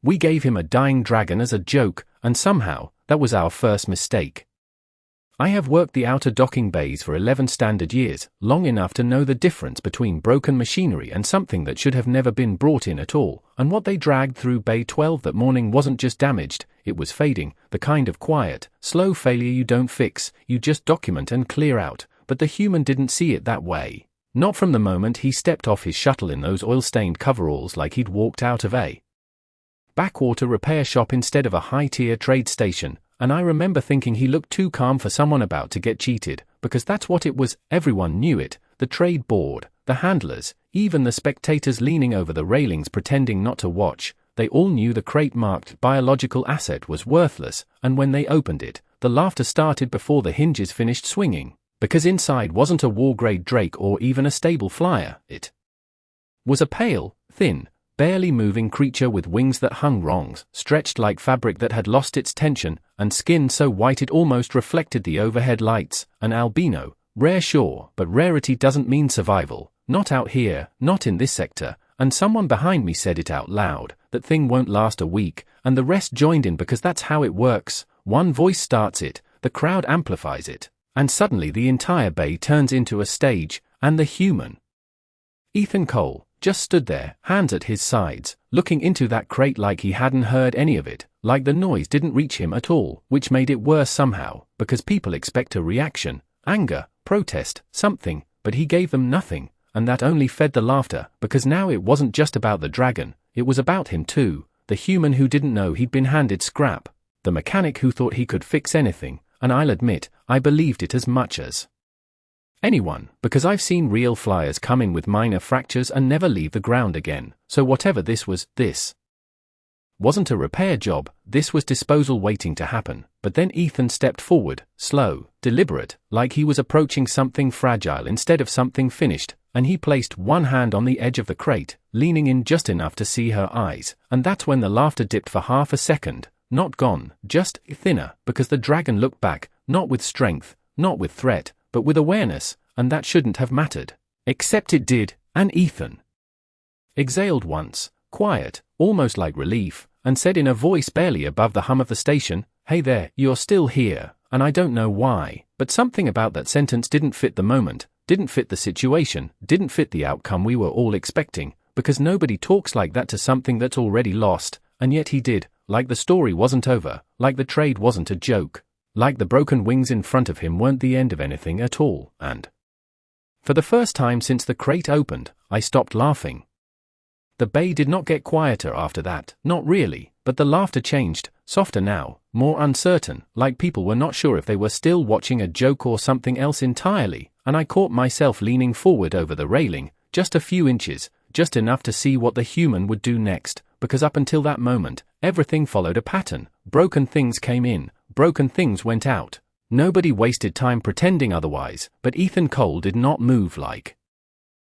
We gave him a dying dragon as a joke, and somehow, that was our first mistake. I have worked the outer docking bays for 11 standard years, long enough to know the difference between broken machinery and something that should have never been brought in at all, and what they dragged through Bay 12 that morning wasn't just damaged, it was fading, the kind of quiet, slow failure you don't fix, you just document and clear out, but the human didn't see it that way. Not from the moment he stepped off his shuttle in those oil-stained coveralls like he'd walked out of a backwater repair shop instead of a high-tier trade station. And I remember thinking he looked too calm for someone about to get cheated, because that's what it was. Everyone knew it, the trade board, the handlers, even the spectators leaning over the railings pretending not to watch. They all knew the crate marked biological asset was worthless, and when they opened it, the laughter started before the hinges finished swinging, because inside wasn't a war-grade Drake or even a stable flyer. It was a pale, thin, barely moving creature with wings that hung wrong, stretched like fabric that had lost its tension, and skin so white it almost reflected the overhead lights. An albino, rare sure, but rarity doesn't mean survival, not out here, not in this sector, and someone behind me said it out loud, that thing won't last a week, and the rest joined in because that's how it works. One voice starts it, the crowd amplifies it, and suddenly the entire bay turns into a stage, and the human Ethan Cole just stood there, hands at his sides, looking into that crate like he hadn't heard any of it, like the noise didn't reach him at all, which made it worse somehow, because people expect a reaction, anger, protest, something, but he gave them nothing, and that only fed the laughter, because now it wasn't just about the dragon, it was about him too, the human who didn't know he'd been handed scrap, the mechanic who thought he could fix anything, and I'll admit, I believed it as much as anyone, because I've seen real flyers come in with minor fractures and never leave the ground again. So whatever this wasn't a repair job, this was disposal waiting to happen. But then Ethan stepped forward, slow, deliberate, like he was approaching something fragile instead of something finished, and he placed one hand on the edge of the crate, leaning in just enough to see her eyes, and that's when the laughter dipped for half a second, not gone, just thinner, because the dragon looked back, not with strength, not with threat, but with awareness, and that shouldn't have mattered. Except it did, and Ethan exhaled once, quiet, almost like relief, and said in a voice barely above the hum of the station, "Hey there, you're still here," and I don't know why, but something about that sentence didn't fit the moment, didn't fit the situation, didn't fit the outcome we were all expecting, because nobody talks like that to something that's already lost, and yet he did, like the story wasn't over, like the trade wasn't a joke. Like the broken wings in front of him weren't the end of anything at all, and for the first time since the crate opened, I stopped laughing. The bay did not get quieter after that, not really, but the laughter changed, softer now, more uncertain, like people were not sure if they were still watching a joke or something else entirely, and I caught myself leaning forward over the railing, just a few inches, just enough to see what the human would do next, because up until that moment, everything followed a pattern. Broken things came in, broken things went out. Nobody wasted time pretending otherwise, but Ethan Cole did not move like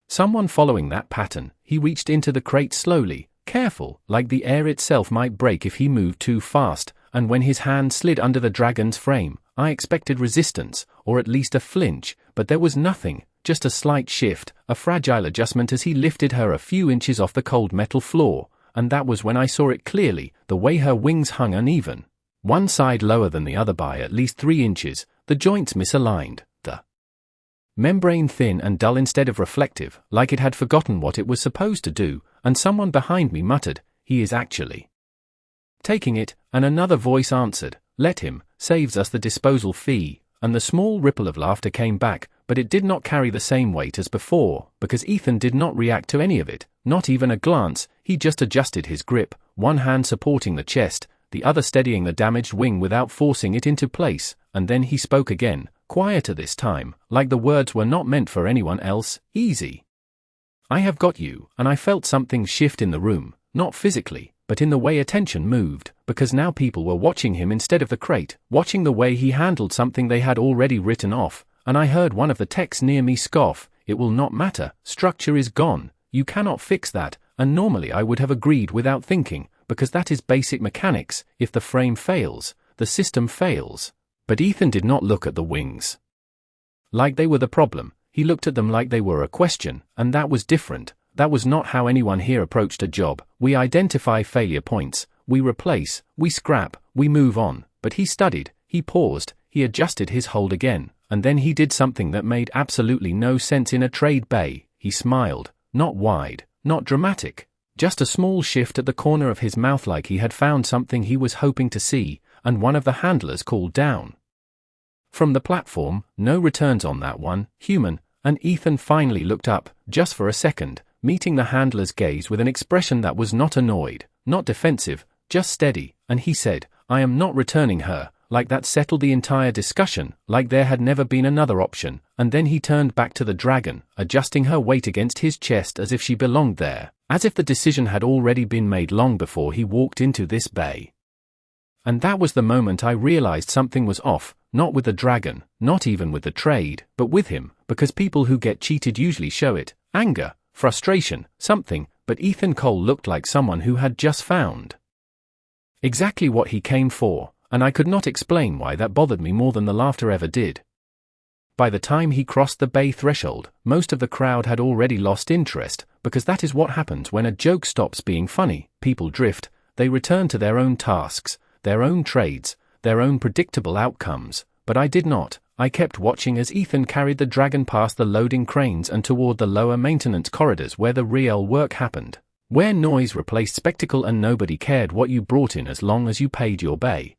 someone following that pattern. He reached into the crate slowly, careful, like the air itself might break if he moved too fast, and when his hand slid under the dragon's frame, I expected resistance, or at least a flinch, but there was nothing, just a slight shift, a fragile adjustment as he lifted her a few inches off the cold metal floor, and that was when I saw it clearly, the way her wings hung uneven. One side lower than the other by at least 3 inches, the joints misaligned, the membrane thin and dull instead of reflective, like it had forgotten what it was supposed to do, and someone behind me muttered, "He is actually taking it," and another voice answered, "Let him, saves us the disposal fee," and the small ripple of laughter came back, but it did not carry the same weight as before, because Ethan did not react to any of it, not even a glance. He just adjusted his grip, one hand supporting the chest, the other steadying the damaged wing without forcing it into place, and then he spoke again, quieter this time, like the words were not meant for anyone else. "Easy. I have got you," and I felt something shift in the room, not physically, but in the way attention moved, because now people were watching him instead of the crate, watching the way he handled something they had already written off, and I heard one of the techs near me scoff, "It will not matter, structure is gone, you cannot fix that," and normally I would have agreed without thinking, because that is basic mechanics. If the frame fails, the system fails. But Ethan did not look at the wings like they were the problem. He looked at them like they were a question, and that was different. That was not how anyone here approached a job. We identify failure points, we replace, we scrap, we move on, but he studied, he paused, he adjusted his hold again, and then he did something that made absolutely no sense in a trade bay. He smiled, not wide, not dramatic, just a small shift at the corner of his mouth like he had found something he was hoping to see, and one of the handlers called down. From the platform, no returns on that one, human, and Ethan finally looked up, just for a second, meeting the handler's gaze with an expression that was not annoyed, not defensive, just steady, and he said, "I am not returning her," like that settled the entire discussion, like there had never been another option, and then he turned back to the dragon, adjusting her weight against his chest as if she belonged there, as if the decision had already been made long before he walked into this bay. And that was the moment I realized something was off, not with the dragon, not even with the trade, but with him, because people who get cheated usually show it, anger, frustration, something, but Ethan Cole looked like someone who had just found exactly what he came for, and I could not explain why that bothered me more than the laughter ever did. By the time he crossed the bay threshold, most of the crowd had already lost interest, because that is what happens when a joke stops being funny. People drift, they return to their own tasks, their own trades, their own predictable outcomes, but I did not. I kept watching as Ethan carried the dragon past the loading cranes and toward the lower maintenance corridors where the real work happened, where noise replaced spectacle and nobody cared what you brought in as long as you paid your bay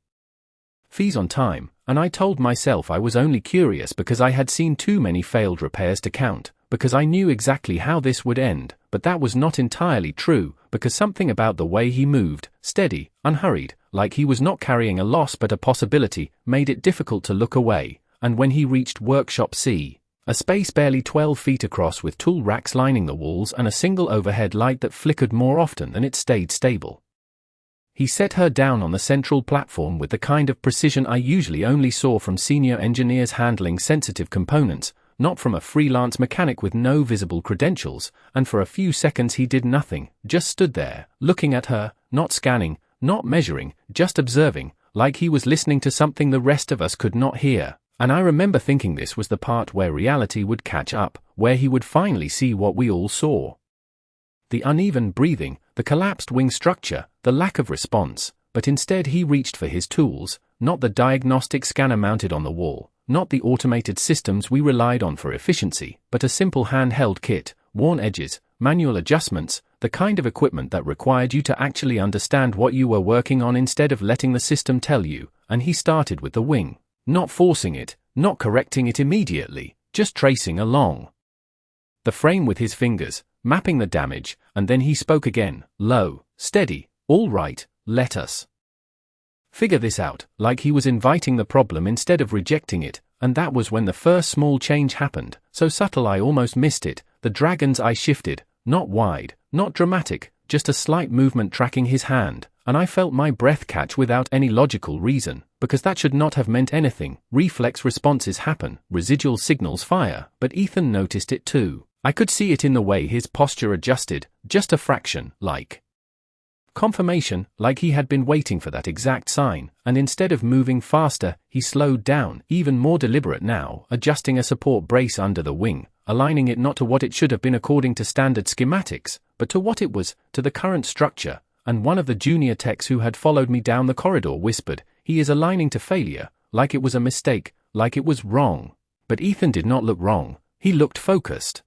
fees on time, and I told myself I was only curious because I had seen too many failed repairs to count, because I knew exactly how this would end, but that was not entirely true, because something about the way he moved, steady, unhurried, like he was not carrying a loss but a possibility, made it difficult to look away. And when he reached Workshop C, a space barely 12 feet across with tool racks lining the walls and a single overhead light that flickered more often than it stayed stable, he set her down on the central platform with the kind of precision I usually only saw from senior engineers handling sensitive components, not from a freelance mechanic with no visible credentials, and for a few seconds he did nothing, just stood there, looking at her, not scanning, not measuring, just observing, like he was listening to something the rest of us could not hear. And I remember thinking this was the part where reality would catch up, where he would finally see what we all saw. The uneven breathing, the collapsed wing structure, the lack of response, but instead he reached for his tools, not the diagnostic scanner mounted on the wall, not the automated systems we relied on for efficiency, but a simple handheld kit, worn edges, manual adjustments, the kind of equipment that required you to actually understand what you were working on instead of letting the system tell you, and he started with the wing. Not forcing it, not correcting it immediately, just tracing along the frame with his fingers, mapping the damage, and then he spoke again, low, steady, "All right, let us figure this out," like he was inviting the problem instead of rejecting it, and that was when the first small change happened, so subtle I almost missed it. The dragon's eye shifted, not wide, not dramatic, just a slight movement tracking his hand, and I felt my breath catch without any logical reason, because that should not have meant anything. Reflex responses happen, residual signals fire, but Ethan noticed it too. I could see it in the way his posture adjusted, just a fraction, like confirmation, like he had been waiting for that exact sign, and instead of moving faster, he slowed down, even more deliberate now, adjusting a support brace under the wing, aligning it not to what it should have been according to standard schematics, but to what it was, to the current structure, and one of the junior techs who had followed me down the corridor whispered, "He is aligning to failure," like it was a mistake, like it was wrong. But Ethan did not look wrong, he looked focused,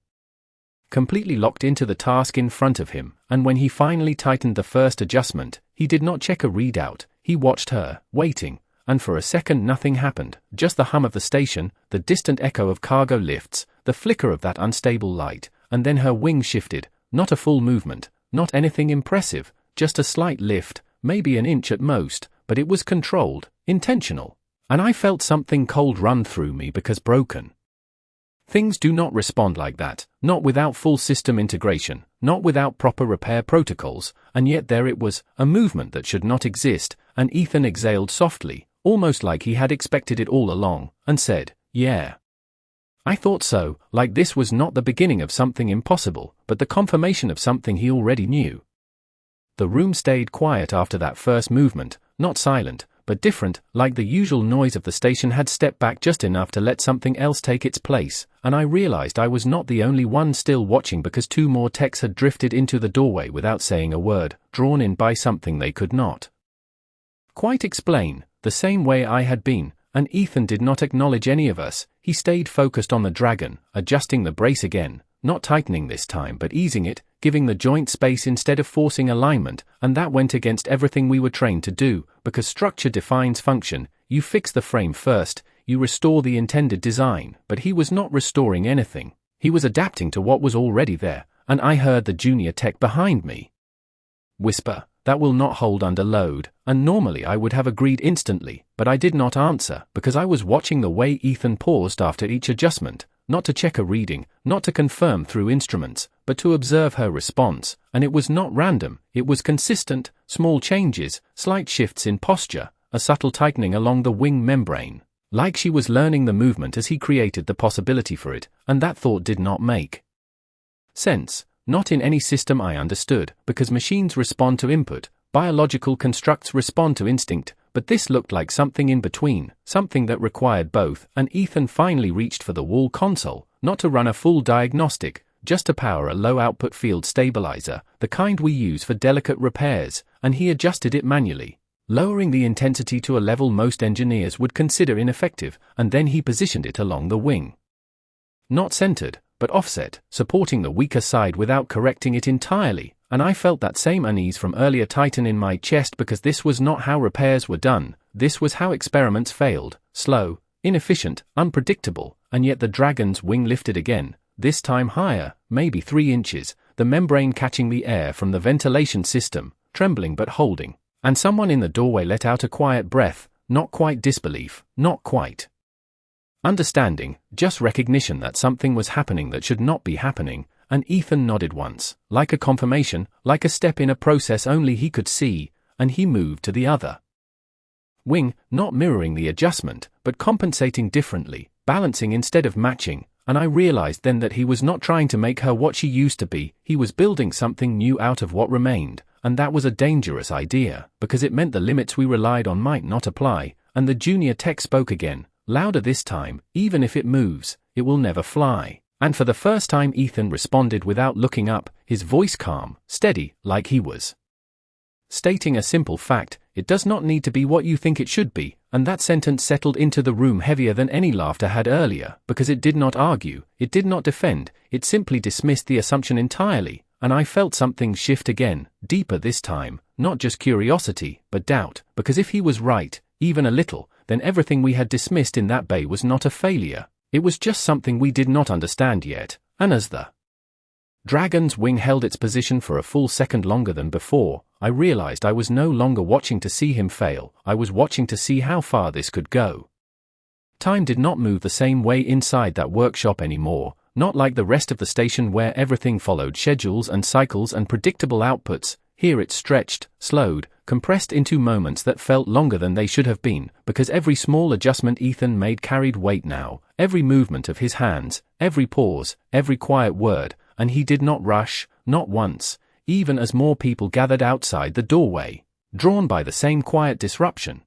completely locked into the task in front of him, and when he finally tightened the first adjustment, he did not check a readout, he watched her, waiting, and for a second nothing happened, just the hum of the station, the distant echo of cargo lifts, the flicker of that unstable light, and then her wing shifted, not a full movement, not anything impressive, just a slight lift, maybe an inch at most, but it was controlled, intentional, and I felt something cold run through me because broken things do not respond like that, not without full system integration, not without proper repair protocols, and yet there it was, a movement that should not exist, and Ethan exhaled softly, almost like he had expected it all along, and said, "Yeah. I thought so," like this was not the beginning of something impossible, but the confirmation of something he already knew. The room stayed quiet after that first movement, not silent, but different, like the usual noise of the station had stepped back just enough to let something else take its place, and I realized I was not the only one still watching because two more techs had drifted into the doorway without saying a word, drawn in by something they could not quite explain, the same way I had been, and Ethan did not acknowledge any of us. He stayed focused on the dragon, adjusting the brace again, not tightening this time but easing it, giving the joint space instead of forcing alignment, and that went against everything we were trained to do, because structure defines function. You fix the frame first, you restore the intended design, but he was not restoring anything. He was adapting to what was already there, and I heard the junior tech behind me whisper, "That will not hold under load," and normally I would have agreed instantly, but I did not answer because I was watching the way Ethan paused after each adjustment, not to check a reading, not to confirm through instruments, but to observe her response, and it was not random, it was consistent, small changes, slight shifts in posture, a subtle tightening along the wing membrane, like she was learning the movement as he created the possibility for it, and that thought did not make sense. Not in any system I understood, because machines respond to input, biological constructs respond to instinct, but this looked like something in between, something that required both, and Ethan finally reached for the wall console, not to run a full diagnostic, just to power a low-output field stabilizer, the kind we use for delicate repairs, and he adjusted it manually, lowering the intensity to a level most engineers would consider ineffective, and then he positioned it along the wing. Not centered, but offset, supporting the weaker side without correcting it entirely, and I felt that same unease from earlier tighten in my chest because this was not how repairs were done, this was how experiments failed, slow, inefficient, unpredictable, and yet the dragon's wing lifted again, this time higher, maybe 3 inches, the membrane catching the air from the ventilation system, trembling but holding, and someone in the doorway let out a quiet breath, not quite disbelief, not quite understanding, just recognition that something was happening that should not be happening, and Ethan nodded once, like a confirmation, like a step in a process only he could see, and he moved to the other wing, not mirroring the adjustment, but compensating differently, balancing instead of matching, and I realized then that he was not trying to make her what she used to be, he was building something new out of what remained, and that was a dangerous idea, because it meant the limits we relied on might not apply, and the junior tech spoke again, louder this time, "Even if it moves, it will never fly." And for the first time Ethan responded without looking up, his voice calm, steady, like he was stating a simple fact, "It does not need to be what you think it should be," and that sentence settled into the room heavier than any laughter had earlier, because it did not argue, it did not defend, it simply dismissed the assumption entirely, and I felt something shift again, deeper this time, not just curiosity, but doubt, because if he was right, even a little, then everything we had dismissed in that bay was not a failure, it was just something we did not understand yet, and as the dragon's wing held its position for a full second longer than before, I realized I was no longer watching to see him fail, I was watching to see how far this could go. Time did not move the same way inside that workshop anymore, not like the rest of the station where everything followed schedules and cycles and predictable outputs. Here it stretched, slowed, compressed into moments that felt longer than they should have been, because every small adjustment Ethan made carried weight now, every movement of his hands, every pause, every quiet word, and he did not rush, not once, even as more people gathered outside the doorway, drawn by the same quiet disruption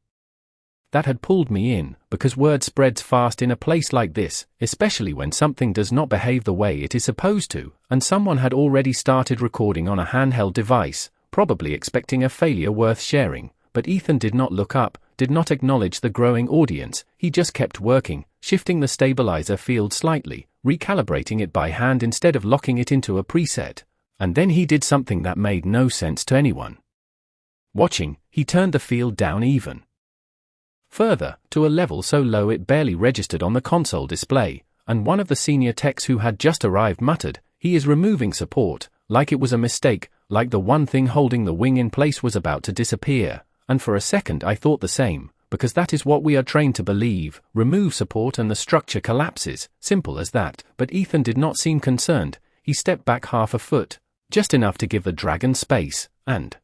that had pulled me in, because word spreads fast in a place like this, especially when something does not behave the way it is supposed to, and someone had already started recording on a handheld device, probably expecting a failure worth sharing, but Ethan did not look up, did not acknowledge the growing audience, he just kept working, shifting the stabilizer field slightly, recalibrating it by hand instead of locking it into a preset, and then he did something that made no sense to anyone watching, he turned the field down even further, to a level so low it barely registered on the console display, and one of the senior techs who had just arrived muttered, "He is removing support," like it was a mistake, like the one thing holding the wing in place was about to disappear, and for a second I thought the same, because that is what we are trained to believe, remove support and the structure collapses, simple as that, but Ethan did not seem concerned, he stepped back half a foot, just enough to give the dragon space, and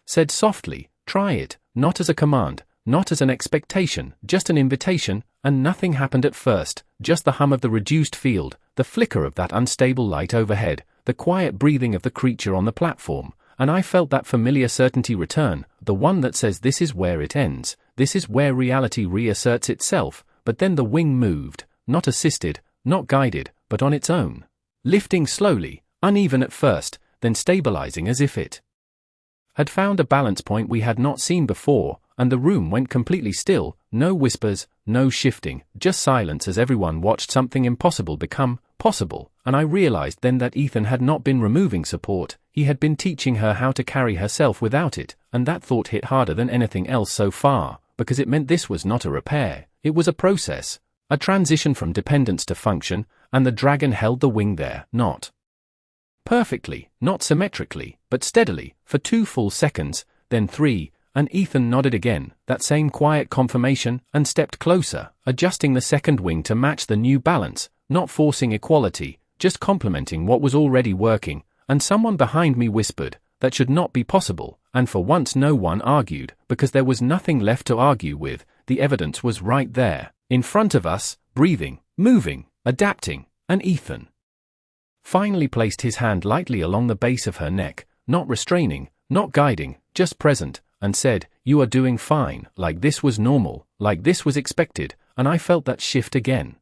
said softly, "Try it," not as a command, not as an expectation, just an invitation, and nothing happened at first, just the hum of the reduced field, the flicker of that unstable light overhead, the quiet breathing of the creature on the platform, and I felt that familiar certainty return, the one that says this is where it ends, this is where reality reasserts itself, but then the wing moved, not assisted, not guided, but on its own, lifting slowly, uneven at first, then stabilizing as if it had found a balance point we had not seen before, and the room went completely still, no whispers, no shifting, just silence as everyone watched something impossible become possible, and I realized then that Ethan had not been removing support, he had been teaching her how to carry herself without it, and that thought hit harder than anything else so far, because it meant this was not a repair, it was a process, a transition from dependence to function, and the dragon held the wing there, not perfectly, not symmetrically, but steadily, for 2 full seconds, then 3, and Ethan nodded again, that same quiet confirmation, and stepped closer, adjusting the second wing to match the new balance, not forcing equality, just complementing what was already working, and someone behind me whispered, that should not be possible, and for once no one argued, because there was nothing left to argue with, the evidence was right there, in front of us, breathing, moving, adapting, and Ethan finally placed his hand lightly along the base of her neck, not restraining, not guiding, just present, and said, "You are doing fine," like this was normal, like this was expected, and I felt that shift again.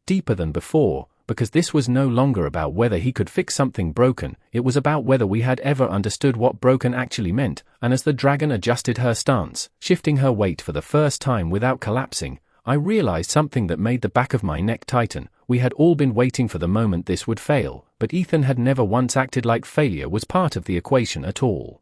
Deeper than before, because this was no longer about whether he could fix something broken, it was about whether we had ever understood what broken actually meant, and as the dragon adjusted her stance, shifting her weight for the first time without collapsing, I realized something that made the back of my neck tighten. We had all been waiting for the moment this would fail, but Ethan had never once acted like failure was part of the equation at all.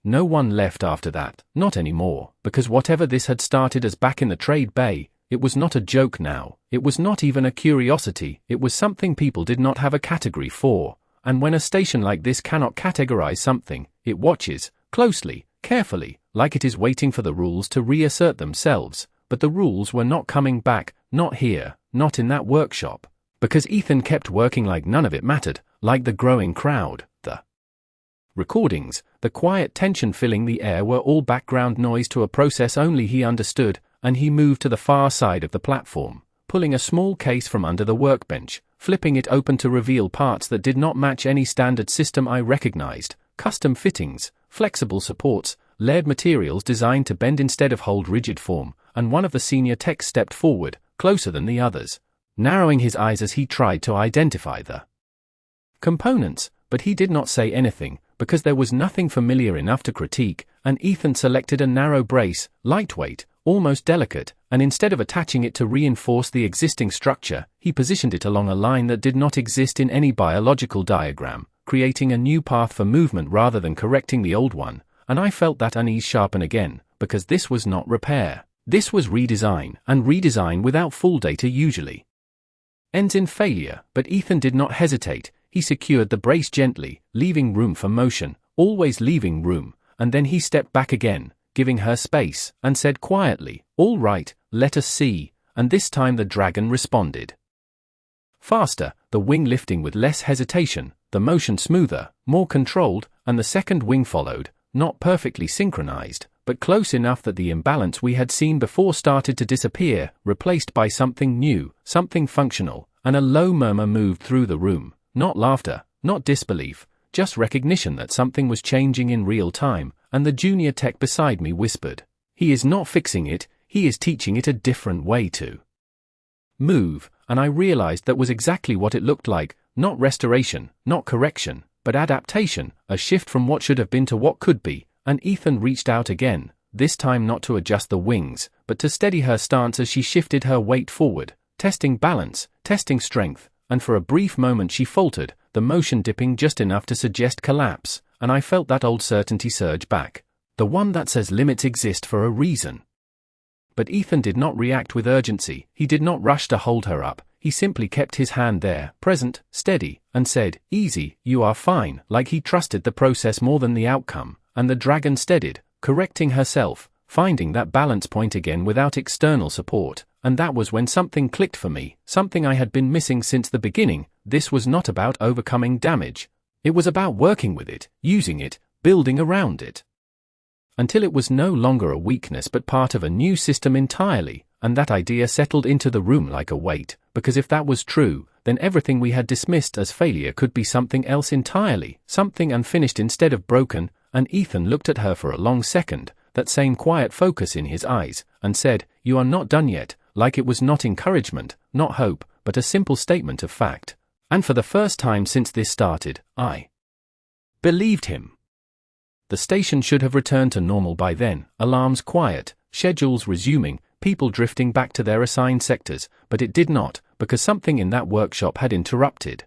No one left after that, not anymore, because whatever this had started as back in the trade bay, it was not a joke now, it was not even a curiosity, it was something people did not have a category for, and when a station like this cannot categorize something, it watches, closely, carefully, like it is waiting for the rules to reassert themselves, but the rules were not coming back, not here, not in that workshop, because Ethan kept working like none of it mattered, like the growing crowd, the recordings, the quiet tension filling the air were all background noise to a process only he understood, and he moved to the far side of the platform, pulling a small case from under the workbench, flipping it open to reveal parts that did not match any standard system I recognized, custom fittings, flexible supports, layered materials designed to bend instead of hold rigid form, and one of the senior techs stepped forward, closer than the others, narrowing his eyes as he tried to identify the components, but he did not say anything, because there was nothing familiar enough to critique, and Ethan selected a narrow brace, lightweight, almost delicate, and instead of attaching it to reinforce the existing structure, he positioned it along a line that did not exist in any biological diagram, creating a new path for movement rather than correcting the old one, and I felt that unease sharpen again, because this was not repair. This was redesign, and redesign without full data usually ends in failure, but Ethan did not hesitate, he secured the brace gently, leaving room for motion, always leaving room, and then he stepped back again, giving her space, and said quietly, "All right, let us see," and this time the dragon responded. Faster, the wing lifting with less hesitation, the motion smoother, more controlled, and the second wing followed, not perfectly synchronized, but close enough that the imbalance we had seen before started to disappear, replaced by something new, something functional, and a low murmur moved through the room, not laughter, not disbelief, just recognition that something was changing in real time, and the junior tech beside me whispered, "He is not fixing it, he is teaching it a different way to move," and I realized that was exactly what it looked like, not restoration, not correction, but adaptation, a shift from what should have been to what could be, and Ethan reached out again, this time not to adjust the wings, but to steady her stance as she shifted her weight forward, testing balance, testing strength, and for a brief moment she faltered, the motion dipping just enough to suggest collapse, and I felt that old certainty surge back, the one that says limits exist for a reason. But Ethan did not react with urgency, he did not rush to hold her up, he simply kept his hand there, present, steady, and said, "Easy, you are fine," like he trusted the process more than the outcome, and the dragon steadied, correcting herself, finding that balance point again without external support, and that was when something clicked for me, something I had been missing since the beginning. This was not about overcoming damage. It was about working with it, using it, building around it, until it was no longer a weakness but part of a new system entirely, and that idea settled into the room like a weight, because if that was true, then everything we had dismissed as failure could be something else entirely, something unfinished instead of broken, and Ethan looked at her for a long second, that same quiet focus in his eyes, and said, "You are not done yet," like it was not encouragement, not hope, but a simple statement of fact. And for the first time since this started, I believed him. The station should have returned to normal by then, alarms quiet, schedules resuming, people drifting back to their assigned sectors, but it did not, because something in that workshop had interrupted.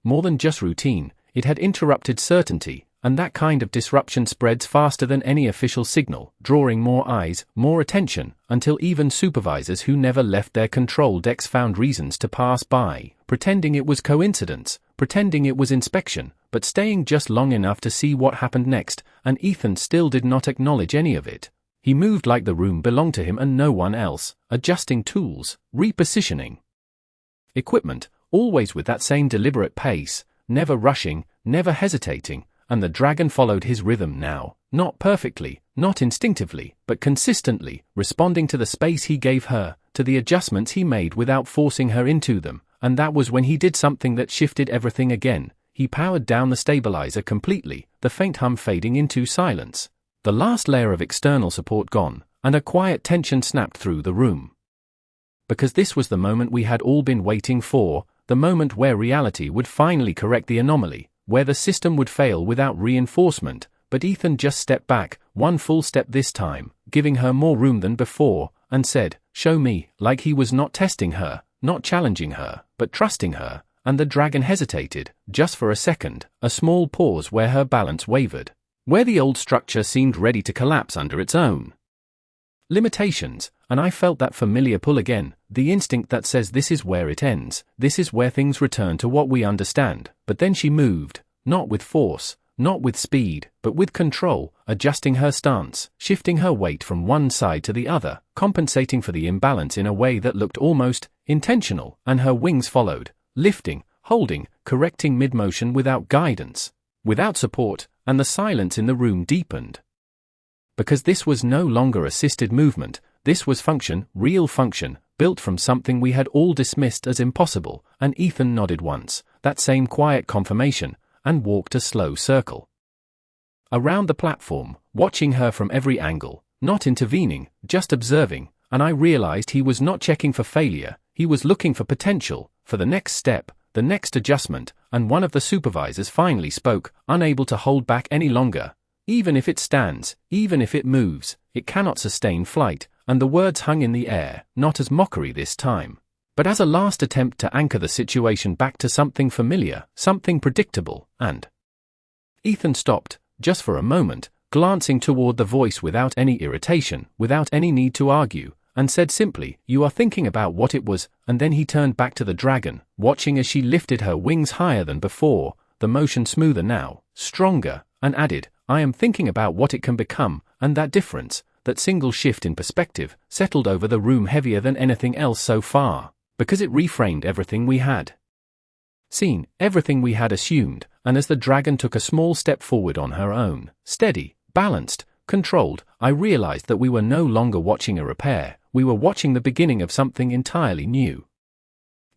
More than just routine, it had interrupted certainty, and that kind of disruption spreads faster than any official signal, drawing more eyes, more attention, until even supervisors who never left their control decks found reasons to pass by, pretending it was coincidence, pretending it was inspection, but staying just long enough to see what happened next, and Ethan still did not acknowledge any of it. He moved like the room belonged to him and no one else, adjusting tools, repositioning equipment, always with that same deliberate pace, never rushing, never hesitating, and the dragon followed his rhythm now, not perfectly, not instinctively, but consistently, responding to the space he gave her, to the adjustments he made without forcing her into them, and that was when he did something that shifted everything again. He powered down the stabilizer completely, the faint hum fading into silence. The last layer of external support gone, and a quiet tension snapped through the room. Because this was the moment we had all been waiting for, the moment where reality would finally correct the anomaly, where the system would fail without reinforcement, but Ethan just stepped back, one full step this time, giving her more room than before, and said, "Show me," like he was not testing her, not challenging her, but trusting her, and the dragon hesitated, just for a second, a small pause where her balance wavered, where the old structure seemed ready to collapse under its own limitations, and I felt that familiar pull again, the instinct that says this is where it ends, this is where things return to what we understand. But then she moved, not with force, not with speed, but with control, adjusting her stance, shifting her weight from one side to the other, compensating for the imbalance in a way that looked almost intentional, and her wings followed, lifting, holding, correcting mid-motion without guidance, without support, and the silence in the room deepened. Because this was no longer assisted movement, this was function, real function, built from something we had all dismissed as impossible, and Ethan nodded once, that same quiet confirmation, and walked a slow circle around the platform, watching her from every angle, not intervening, just observing, and I realized he was not checking for failure, he was looking for potential, for the next step, the next adjustment, and one of the supervisors finally spoke, unable to hold back any longer. "Even if it stands, even if it moves, it cannot sustain flight," and the words hung in the air, not as mockery this time, but as a last attempt to anchor the situation back to something familiar, something predictable, and Ethan stopped, just for a moment, glancing toward the voice without any irritation, without any need to argue, and said simply, "You are thinking about what it was," and then he turned back to the dragon, watching as she lifted her wings higher than before, the motion smoother now, stronger, and added, "I am thinking about what it can become," and that difference, that single shift in perspective, settled over the room heavier than anything else so far, because it reframed everything we had seen, everything we had assumed, and as the dragon took a small step forward on her own, steady, balanced, controlled, I realized that we were no longer watching a repair, we were watching the beginning of something entirely new.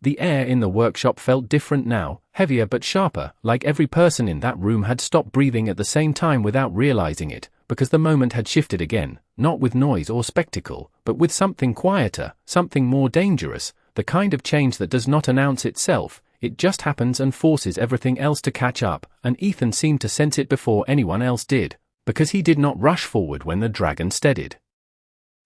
The air in the workshop felt different now, heavier but sharper, like every person in that room had stopped breathing at the same time without realizing it, because the moment had shifted again, not with noise or spectacle, but with something quieter, something more dangerous, the kind of change that does not announce itself, it just happens and forces everything else to catch up, and Ethan seemed to sense it before anyone else did, because he did not rush forward when the dragon steadied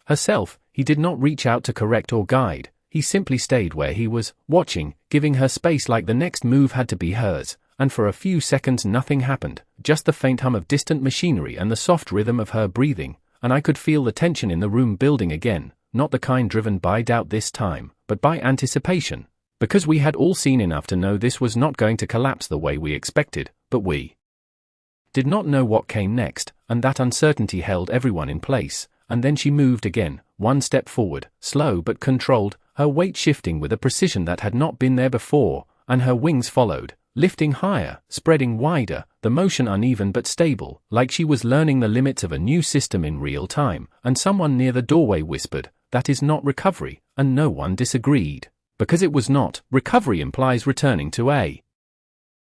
herself, he did not reach out to correct or guide. He simply stayed where he was, watching, giving her space like the next move had to be hers, and for a few seconds nothing happened, just the faint hum of distant machinery and the soft rhythm of her breathing, and I could feel the tension in the room building again, not the kind driven by doubt this time, but by anticipation, because we had all seen enough to know this was not going to collapse the way we expected, but we did not know what came next, and that uncertainty held everyone in place. And then she moved again, one step forward, slow but controlled, her weight shifting with a precision that had not been there before, and her wings followed, lifting higher, spreading wider, the motion uneven but stable, like she was learning the limits of a new system in real time, and someone near the doorway whispered, "That is not recovery," and no one disagreed. Because it was not, recovery implies returning to a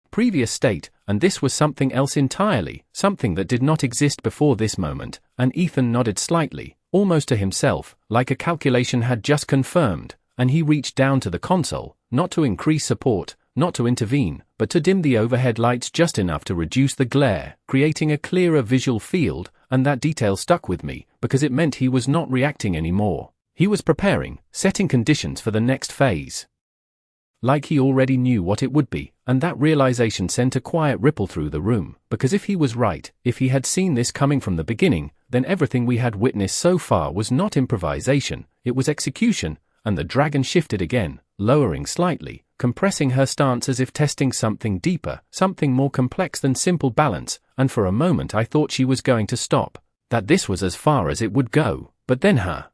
previous state, and this was something else entirely, something that did not exist before this moment, and Ethan nodded slightly, almost to himself, like a calculation had just confirmed, and he reached down to the console, not to increase support, not to intervene, but to dim the overhead lights just enough to reduce the glare, creating a clearer visual field, and that detail stuck with me, because it meant he was not reacting anymore. He was preparing, setting conditions for the next phase. Like he already knew what it would be, and that realization sent a quiet ripple through the room, because if he was right, if he had seen this coming from the beginning, then everything we had witnessed so far was not improvisation, it was execution, and the dragon shifted again, lowering slightly, compressing her stance as if testing something deeper, something more complex than simple balance, and for a moment I thought she was going to stop, that this was as far as it would go, but then her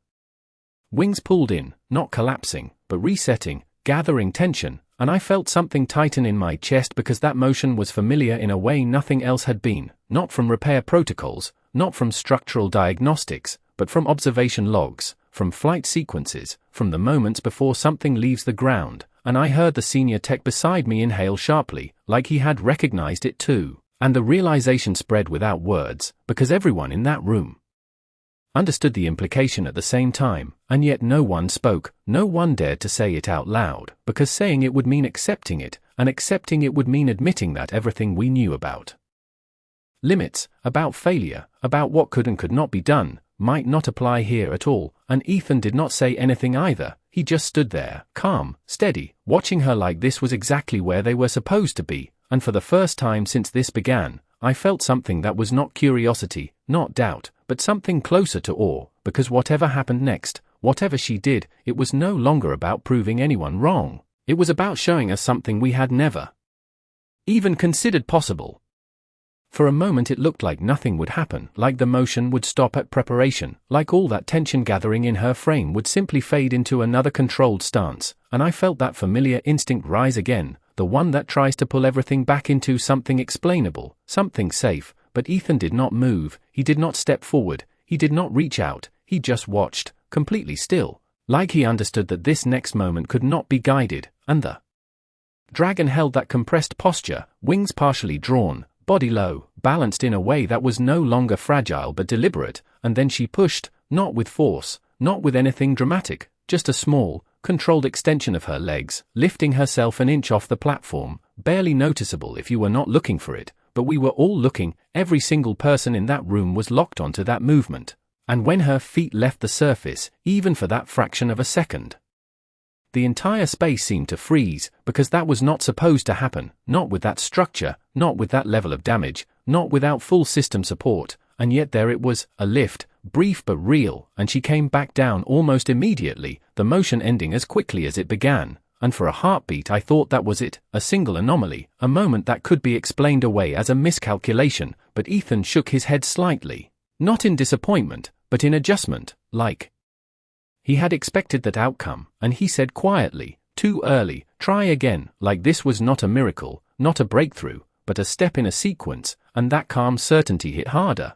wings pulled in, not collapsing, but resetting, gathering tension, and I felt something tighten in my chest because that motion was familiar in a way nothing else had been, not from repair protocols, not from structural diagnostics, but from observation logs, from flight sequences, from the moments before something leaves the ground, and I heard the senior tech beside me inhale sharply, like he had recognized it too, and the realization spread without words, because everyone in that room understood the implication at the same time, and yet no one spoke, no one dared to say it out loud, because saying it would mean accepting it, and accepting it would mean admitting that everything we knew about limits, about failure, about what could and could not be done, might not apply here at all, and Ethan did not say anything either, he just stood there, calm, steady, watching her like this was exactly where they were supposed to be, and for the first time since this began, I felt something that was not curiosity, not doubt, but something closer to awe, because whatever happened next, whatever she did, it was no longer about proving anyone wrong, it was about showing us something we had never even considered possible. For a moment it looked like nothing would happen, like the motion would stop at preparation, like all that tension gathering in her frame would simply fade into another controlled stance, and I felt that familiar instinct rise again, the one that tries to pull everything back into something explainable, something safe, but Ethan did not move, he did not step forward, he did not reach out, he just watched, completely still, like he understood that this next moment could not be guided, and the dragon held that compressed posture, wings partially drawn, body low, balanced in a way that was no longer fragile but deliberate, and then she pushed, not with force, not with anything dramatic, just a small, controlled extension of her legs, lifting herself an inch off the platform, barely noticeable if you were not looking for it, but we were all looking, every single person in that room was locked onto that movement, and when her feet left the surface, even for that fraction of a second, the entire space seemed to freeze, because that was not supposed to happen, not with that structure, not with that level of damage, not without full system support, and yet there it was, a lift, brief but real, and she came back down almost immediately, the motion ending as quickly as it began, and for a heartbeat I thought that was it, a single anomaly, a moment that could be explained away as a miscalculation, but Ethan shook his head slightly, not in disappointment, but in adjustment, like he had expected that outcome, and he said quietly, too early, try again, like this was not a miracle, not a breakthrough, but a step in a sequence, and that calm certainty hit harder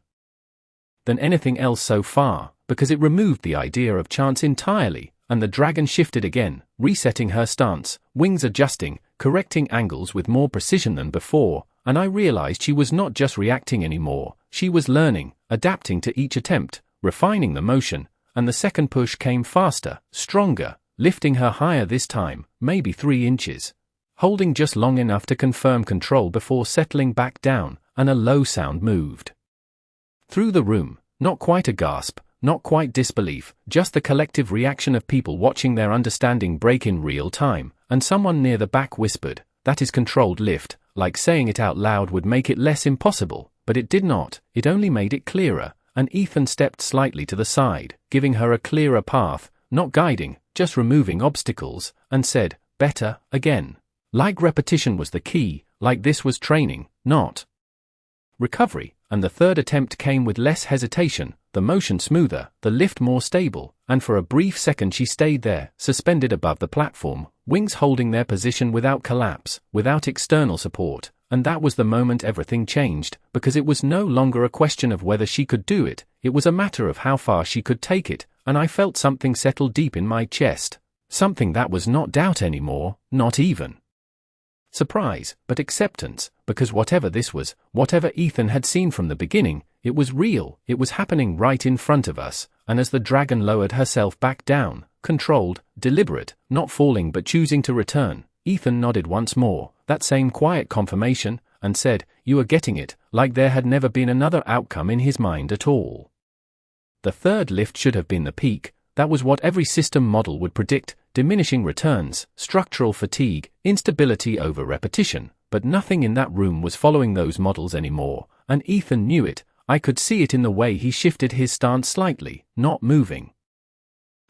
than anything else so far, because it removed the idea of chance entirely, and the dragon shifted again, resetting her stance, wings adjusting, correcting angles with more precision than before, and I realized she was not just reacting anymore, she was learning, adapting to each attempt, refining the motion, and the second push came faster, stronger, lifting her higher this time, maybe 3 inches. Holding just long enough to confirm control before settling back down, and a low sound moved through the room, not quite a gasp, not quite disbelief, just the collective reaction of people watching their understanding break in real time, and someone near the back whispered, "That is controlled lift," like saying it out loud would make it less impossible, but it did not, it only made it clearer. And Ethan stepped slightly to the side, giving her a clearer path, not guiding, just removing obstacles, and said, "Better, again." Like repetition was the key, like this was training, not recovery, and the third attempt came with less hesitation, the motion smoother, the lift more stable, and for a brief second she stayed there, suspended above the platform, wings holding their position without collapse, without external support. And that was the moment everything changed, because it was no longer a question of whether she could do it, it was a matter of how far she could take it, and I felt something settle deep in my chest, something that was not doubt anymore, not even surprise, but acceptance, because whatever this was, whatever Ethan had seen from the beginning, it was real, it was happening right in front of us, and as the dragon lowered herself back down, controlled, deliberate, not falling but choosing to return, Ethan nodded once more, that same quiet confirmation, and said, "You are getting it," like there had never been another outcome in his mind at all. The third lift should have been the peak. That was what every system model would predict: diminishing returns, structural fatigue, instability over repetition. But nothing in that room was following those models anymore, and Ethan knew it. I could see it in the way he shifted his stance slightly, not moving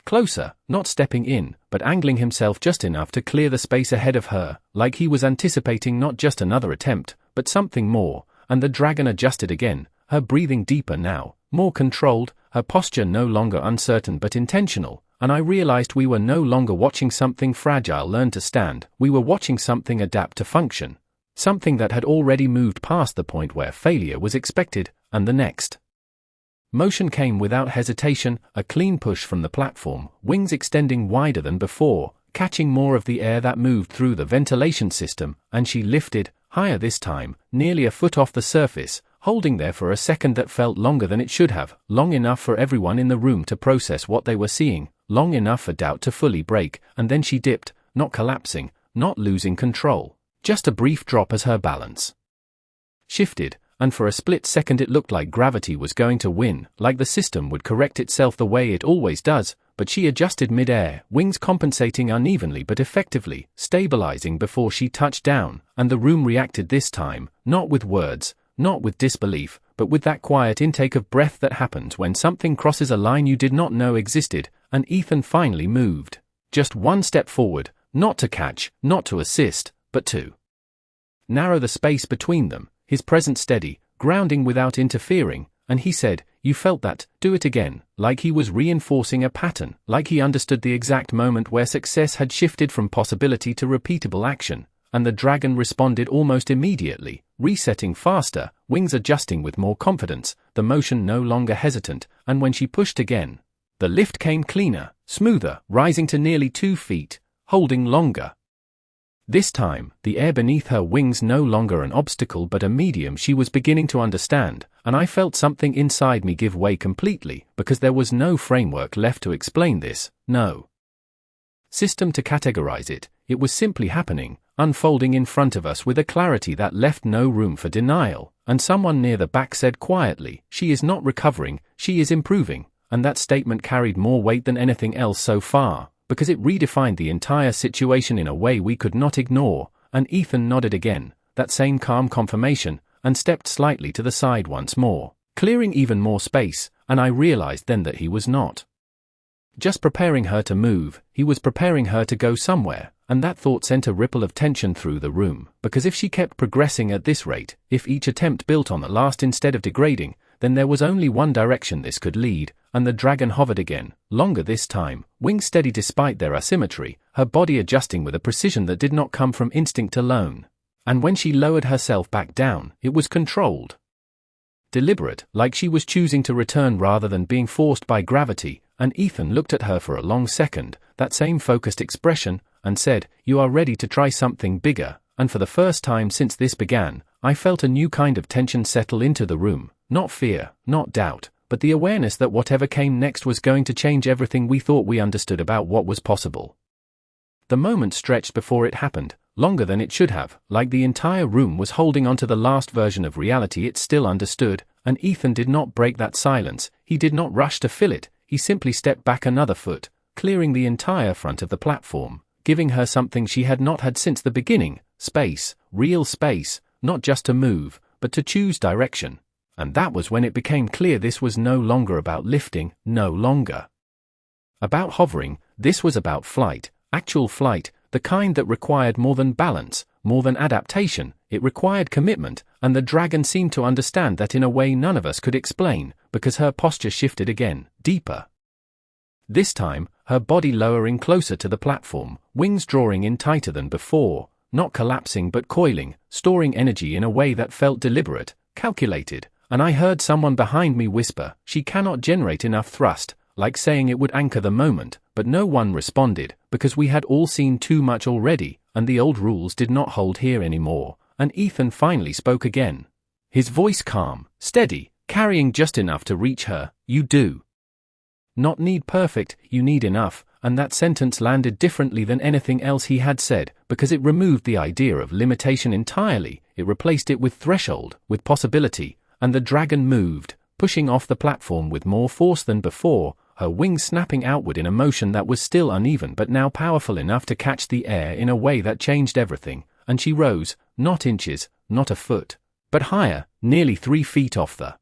closer, not stepping in, but angling himself just enough to clear the space ahead of her, like he was anticipating not just another attempt, but something more. And the dragon adjusted again, her breathing deeper now, more controlled, her posture no longer uncertain but intentional, and I realized we were no longer watching something fragile learn to stand, we were watching something adapt to function. Something that had already moved past the point where failure was expected, and the next motion came without hesitation, a clean push from the platform, wings extending wider than before, catching more of the air that moved through the ventilation system, and she lifted, higher this time, nearly a foot off the surface, holding there for a second that felt longer than it should have, long enough for everyone in the room to process what they were seeing, long enough for doubt to fully break, and then she dipped, not collapsing, not losing control, just a brief drop as her balance shifted. And for a split second it looked like gravity was going to win, like the system would correct itself the way it always does, but she adjusted mid-air, wings compensating unevenly but effectively, stabilizing before she touched down, and the room reacted this time, not with words, not with disbelief, but with that quiet intake of breath that happens when something crosses a line you did not know existed, and Ethan finally moved. Just one step forward, not to catch, not to assist, but to narrow the space between them. His presence steady, grounding without interfering, and he said, "You felt that, do it again," like he was reinforcing a pattern, like he understood the exact moment where success had shifted from possibility to repeatable action, and the dragon responded almost immediately, resetting faster, wings adjusting with more confidence, the motion no longer hesitant, and when she pushed again, the lift came cleaner, smoother, rising to nearly 2 feet, holding longer. This time, the air beneath her wings no longer an obstacle but a medium she was beginning to understand, and I felt something inside me give way completely, because there was no framework left to explain this, no system to categorize it. It was simply happening, unfolding in front of us with a clarity that left no room for denial, and someone near the back said quietly, "She is not recovering, she is improving," and that statement carried more weight than anything else so far, because it redefined the entire situation in a way we could not ignore, and Ethan nodded again, that same calm confirmation, and stepped slightly to the side once more, clearing even more space, and I realized then that he was not just preparing her to move, he was preparing her to go somewhere, and that thought sent a ripple of tension through the room, because if she kept progressing at this rate, if each attempt built on the last instead of degrading, then there was only one direction this could lead, and the dragon hovered again, longer this time, wings steady despite their asymmetry, her body adjusting with a precision that did not come from instinct alone. And when she lowered herself back down, it was controlled, deliberate, like she was choosing to return rather than being forced by gravity, and Ethan looked at her for a long second, that same focused expression, and said, "You are ready to try something bigger," and for the first time since this began, I felt a new kind of tension settle into the room, not fear, not doubt, but the awareness that whatever came next was going to change everything we thought we understood about what was possible. The moment stretched before it happened, longer than it should have, like the entire room was holding onto the last version of reality it still understood, and Ethan did not break that silence, he did not rush to fill it, he simply stepped back another foot, clearing the entire front of the platform, giving her something she had not had since the beginning, space, real space, not just to move, but to choose direction. And that was when it became clear this was no longer about lifting, no longer about hovering, this was about flight, actual flight, the kind that required more than balance, more than adaptation, it required commitment, and the dragon seemed to understand that in a way none of us could explain, because her posture shifted again, deeper. This time, her body lowering closer to the platform, wings drawing in tighter than before, not collapsing but coiling, storing energy in a way that felt deliberate, calculated, and I heard someone behind me whisper, "She cannot generate enough thrust," like saying it would anchor the moment, but no one responded, because we had all seen too much already, and the old rules did not hold here anymore, and Ethan finally spoke again. His voice calm, steady, carrying just enough to reach her, "You do not need perfect, you need enough," and that sentence landed differently than anything else he had said, because it removed the idea of limitation entirely. It replaced it with threshold, with possibility, and the dragon moved, pushing off the platform with more force than before, her wings snapping outward in a motion that was still uneven but now powerful enough to catch the air in a way that changed everything, and she rose, not inches, not a foot, but higher, nearly 3 feet off the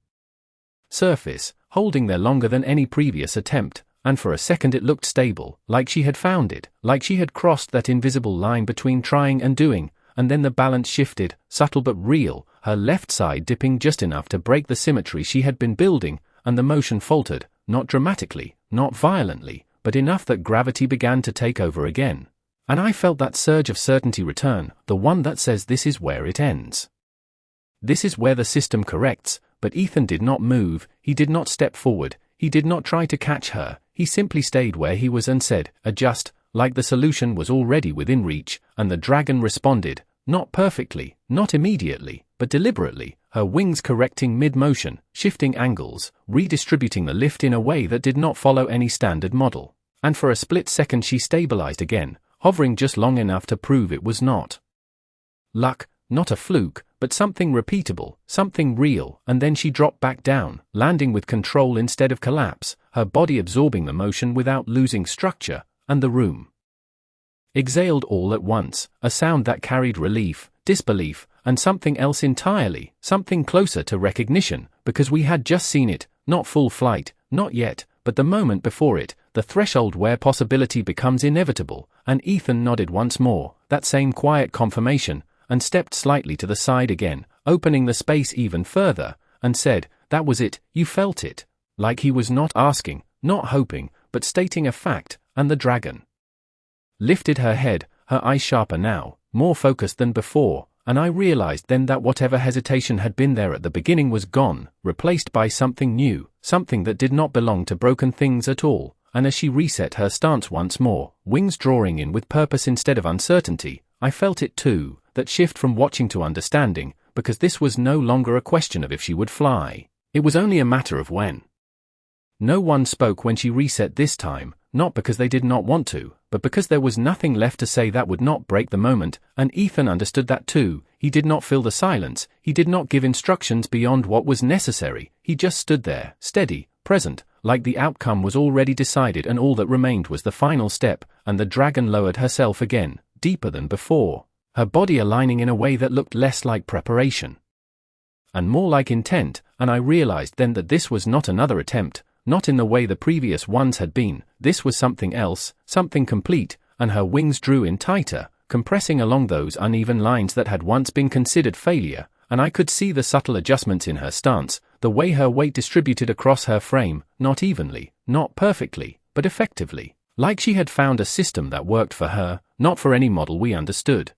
surface, holding there longer than any previous attempt, and for a second it looked stable, like she had found it, like she had crossed that invisible line between trying and doing, and then the balance shifted, subtle but real, her left side dipping just enough to break the symmetry she had been building, and the motion faltered, not dramatically, not violently, but enough that gravity began to take over again. And I felt that surge of certainty return, the one that says this is where it ends. This is where the system corrects, but Ethan did not move, he did not step forward, he did not try to catch her, he simply stayed where he was and said, adjust, like the solution was already within reach, and the dragon responded, not perfectly, not immediately, but deliberately, her wings correcting mid-motion, shifting angles, redistributing the lift in a way that did not follow any standard model. And for a split second she stabilized again, hovering just long enough to prove it was not luck, not a fluke, but something repeatable, something real, and then she dropped back down, landing with control instead of collapse, her body absorbing the motion without losing structure, and the room exhaled all at once, a sound that carried relief, disbelief, and something else entirely, something closer to recognition, because we had just seen it, not full flight, not yet, but the moment before it, the threshold where possibility becomes inevitable, and Ethan nodded once more, that same quiet confirmation, and stepped slightly to the side again, opening the space even further, and said, that was it, you felt it, like he was not asking, not hoping, but stating a fact, and the dragon lifted her head, her eyes sharper now, more focused than before, and I realized then that whatever hesitation had been there at the beginning was gone, replaced by something new, something that did not belong to broken things at all, and as she reset her stance once more, wings drawing in with purpose instead of uncertainty, I felt it too, that shift from watching to understanding, because this was no longer a question of if she would fly, it was only a matter of when. No one spoke when she reset this time, not because they did not want to, but because there was nothing left to say that would not break the moment, and Ethan understood that too. He did not fill the silence, he did not give instructions beyond what was necessary, he just stood there, steady, present, like the outcome was already decided and all that remained was the final step, and the dragon lowered herself again, deeper than before, her body aligning in a way that looked less like preparation and more like intent, and I realized then that this was not another attempt, not in the way the previous ones had been, this was something else, something complete, and her wings drew in tighter, compressing along those uneven lines that had once been considered failure, and I could see the subtle adjustments in her stance, the way her weight distributed across her frame, not evenly, not perfectly, but effectively, like she had found a system that worked for her, not for any model we understood.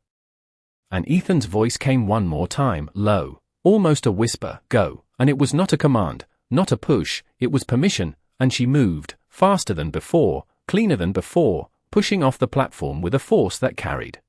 And Ethan's voice came one more time, low, almost a whisper, go, and it was not a command, not a push, it was permission, and she moved, faster than before, cleaner than before, pushing off the platform with a force that carried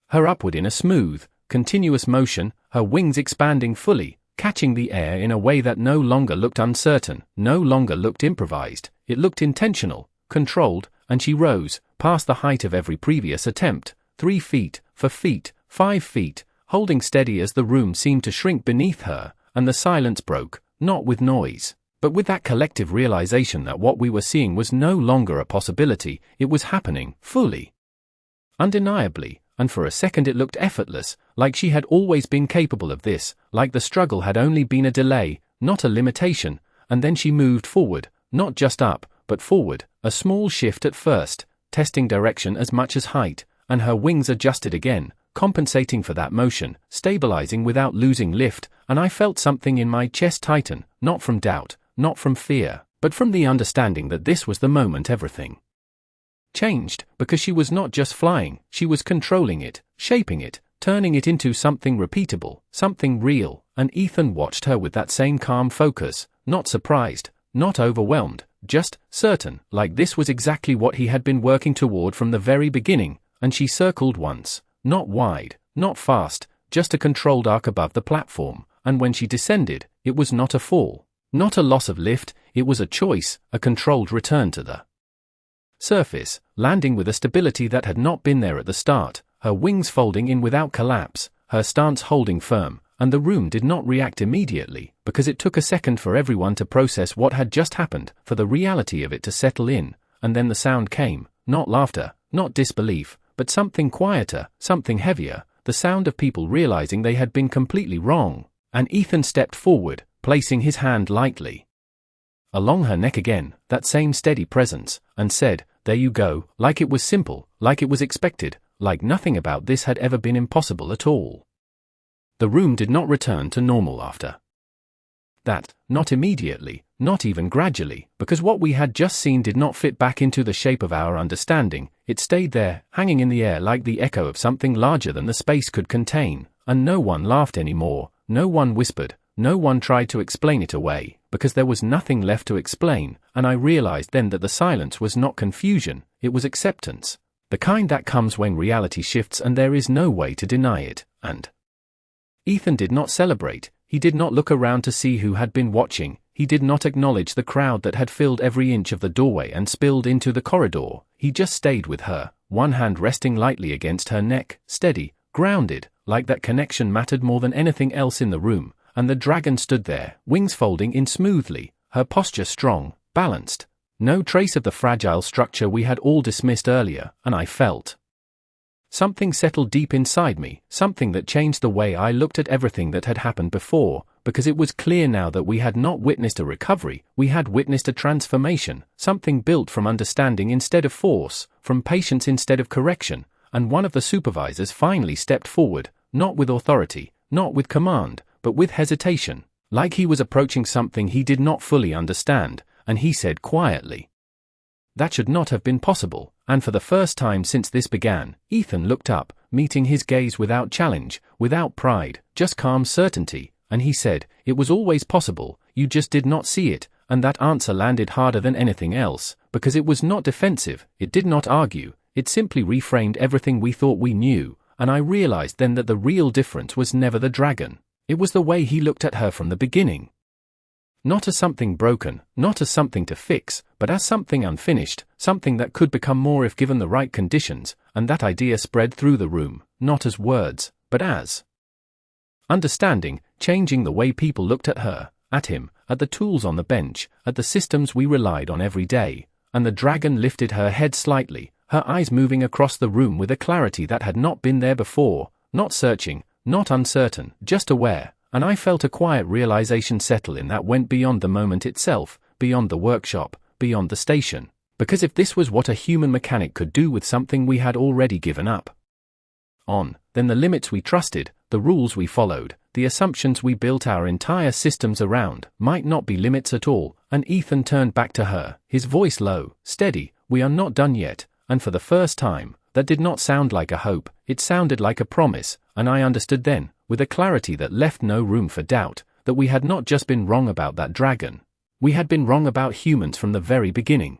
her upward in a smooth, continuous motion, her wings expanding fully, catching the air in a way that no longer looked uncertain, no longer looked improvised, it looked intentional, controlled, and she rose, past the height of every previous attempt, 3 feet, 4 feet, 5 feet, holding steady as the room seemed to shrink beneath her, and the silence broke, not with noise, but with that collective realization that what we were seeing was no longer a possibility, it was happening, fully, undeniably, and for a second it looked effortless, like she had always been capable of this, like the struggle had only been a delay, not a limitation, and then she moved forward, not just up, but forward, a small shift at first, testing direction as much as height, and her wings adjusted again, compensating for that motion, stabilizing without losing lift, and I felt something in my chest tighten, not from doubt, not from fear, but from the understanding that this was the moment everything changed, because she was not just flying, she was controlling it, shaping it, turning it into something repeatable, something real, and Ethan watched her with that same calm focus, not surprised, not overwhelmed, just certain, like this was exactly what he had been working toward from the very beginning, and she circled once, not wide, not fast, just a controlled arc above the platform, and when she descended, it was not a fall, not a loss of lift, it was a choice, a controlled return to the surface, landing with a stability that had not been there at the start, her wings folding in without collapse, her stance holding firm, and the room did not react immediately, because it took a second for everyone to process what had just happened, for the reality of it to settle in, and then the sound came, not laughter, not disbelief, but something quieter, something heavier, the sound of people realizing they had been completely wrong, and Ethan stepped forward, placing his hand lightly along her neck again, that same steady presence, and said, "There you go," like it was simple, like it was expected, like nothing about this had ever been impossible at all. The room did not return to normal after that, not immediately, not even gradually, because what we had just seen did not fit back into the shape of our understanding. It stayed there, hanging in the air like the echo of something larger than the space could contain, and no one laughed anymore, no one whispered, no one tried to explain it away, because there was nothing left to explain, and I realized then that the silence was not confusion, it was acceptance, the kind that comes when reality shifts and there is no way to deny it, and Ethan did not celebrate, he did not look around to see who had been watching, he did not acknowledge the crowd that had filled every inch of the doorway and spilled into the corridor, he just stayed with her, one hand resting lightly against her neck, steady, grounded, like that connection mattered more than anything else in the room, and the dragon stood there, wings folding in smoothly, her posture strong, balanced, no trace of the fragile structure we had all dismissed earlier, and I felt something settled deep inside me, something that changed the way I looked at everything that had happened before, because it was clear now that we had not witnessed a recovery, we had witnessed a transformation, something built from understanding instead of force, from patience instead of correction, and one of the supervisors finally stepped forward, not with authority, not with command, but with hesitation, like he was approaching something he did not fully understand, and he said quietly, "That should not have been possible," and for the first time since this began, Ethan looked up, meeting his gaze without challenge, without pride, just calm certainty, and he said, "It was always possible, you just did not see it," and that answer landed harder than anything else, because it was not defensive, it did not argue, it simply reframed everything we thought we knew, and I realized then that the real difference was never the dragon, it was the way he looked at her from the beginning. Not as something broken, not as something to fix, but as something unfinished, something that could become more if given the right conditions, and that idea spread through the room, not as words, but as understanding, changing the way people looked at her, at him, at the tools on the bench, at the systems we relied on every day, and the dragon lifted her head slightly, her eyes moving across the room with a clarity that had not been there before, not searching, not uncertain, just aware. And I felt a quiet realization settle in that went beyond the moment itself, beyond the workshop, beyond the station. Because if this was what a human mechanic could do with something we had already given up on, then the limits we trusted, the rules we followed, the assumptions we built our entire systems around, might not be limits at all. And Ethan turned back to her, his voice low, steady, "We are not done yet," and for the first time, that did not sound like a hope, it sounded like a promise, and I understood then, with a clarity that left no room for doubt, that we had not just been wrong about that dragon. We had been wrong about humans from the very beginning.